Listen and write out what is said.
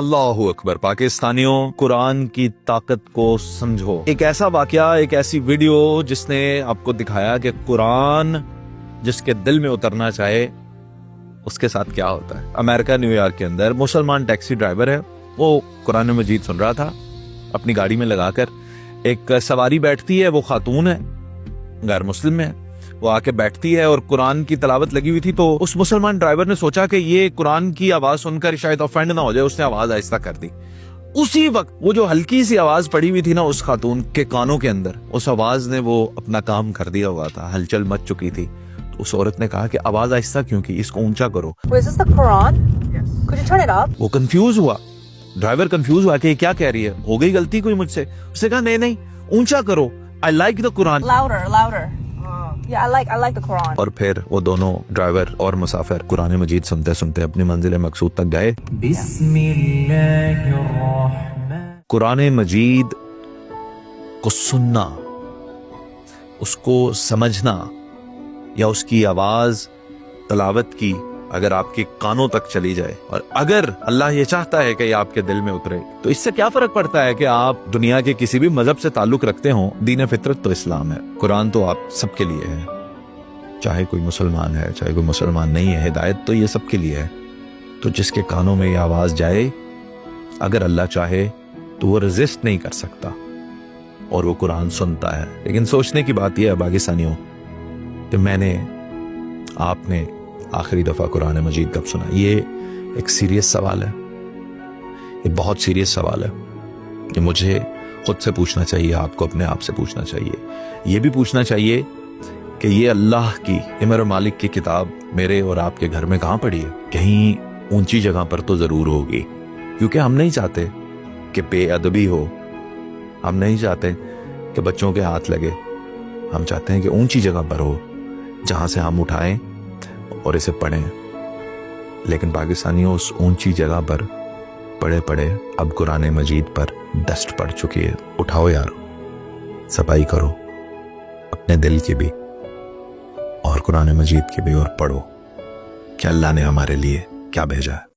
اللہ اکبر پاکستانیوں، قرآن کی طاقت کو سمجھو۔ ایک ایسا واقعہ، ایک ایسی ویڈیو جس نے آپ کو دکھایا کہ قرآن جس کے دل میں اترنا چاہے اس کے ساتھ کیا ہوتا ہے۔ امریکہ نیو یارک کے اندر مسلمان ٹیکسی ڈرائیور ہے، وہ قرآن مجید سن رہا تھا اپنی گاڑی میں لگا کر۔ ایک سواری بیٹھتی ہے، وہ خاتون ہے، غیر مسلم ہے، وہ آ کے بیٹھتی ہے اور قرآن کی تلاوت لگی ہوئی تھی، تو اس مسلمان ڈرائیور نے سوچا کہ یہ قرآن کی آواز سن کر شاید آفینڈ نہ ہو جائے، اس نے آواز آہستہ کر دی۔ اسی وقت وہ جو ہلکی سی آواز پڑی ہوئی تھی نا اس خاتون کے کانوں کے اندر، اس آواز نے وہ اپنا کام کر دیا ہوا تھا، ہلچل مچ چکی تھی۔ تو اس عورت نے کہا کہ آواز آہستہ کیوں کی، اس کو اونچا کرو۔ Wait, is this the Quran? Yes. Could you turn it up? وہ کنفیوز ہوا، ڈرائیور کنفیوز ہوا کہ یہ کیا کہہ رہی ہے، ہو گئی غلطی کوئی مجھ سے؟ اس نے کہا نہیں اونچا کرو، I like the Quran۔ Louder, louder. Yeah, I like the Quran. اور پھر وہ دونوں ڈرائیور اور مسافر قرآن مجید سنتے سنتے اپنی منزل مقصود تک گئے۔ بسم اللہ الرحمن۔ قرآن مجید کو سننا، اس کو سمجھنا یا اس کی آواز تلاوت کی اگر آپ کے کانوں تک چلی جائے، اور اگر اللہ یہ چاہتا ہے کہ یہ آپ کے دل میں اترے، تو اس سے کیا فرق پڑتا ہے کہ آپ دنیا کے کسی بھی مذہب سے تعلق رکھتے ہوں؟ دین فطرت تو اسلام ہے، قرآن تو آپ سب کے لیے ہے، چاہے کوئی مسلمان ہے چاہے کوئی مسلمان نہیں ہے، ہدایت تو یہ سب کے لیے ہے۔ تو جس کے کانوں میں یہ آواز جائے، اگر اللہ چاہے تو وہ ریزسٹ نہیں کر سکتا اور وہ قرآن سنتا ہے۔ لیکن سوچنے کی بات یہ ہے پاکستانیوں کہ میں نے، آپ نے آخری دفعہ قرآن مجید کب سنا؟ یہ ایک سیریس سوال ہے، یہ بہت سیریس سوال ہے کہ مجھے خود سے پوچھنا چاہیے، آپ کو اپنے آپ سے پوچھنا چاہیے، یہ بھی پوچھنا چاہیے کہ یہ اللہ کی، امر مالک کی کتاب میرے اور آپ کے گھر میں کہاں پڑی ہے؟ کہیں اونچی جگہ پر تو ضرور ہوگی، کیونکہ ہم نہیں چاہتے کہ بے ادبی ہو، ہم نہیں چاہتے کہ بچوں کے ہاتھ لگے، ہم چاہتے ہیں کہ اونچی جگہ پر ہو جہاں سے ہم اٹھائیں اور اسے پڑھیں۔ لیکن پاکستانیوں اس اونچی جگہ پر پڑھے پڑھے اب قرآن مجید پر ڈسٹ پڑ چکی ہے۔ اٹھاؤ یار، صفائی کرو اپنے دل کی بھی اور قرآن مجید کی بھی، اور پڑھو کہ اللہ نے ہمارے لیے کیا بھیجا ہے۔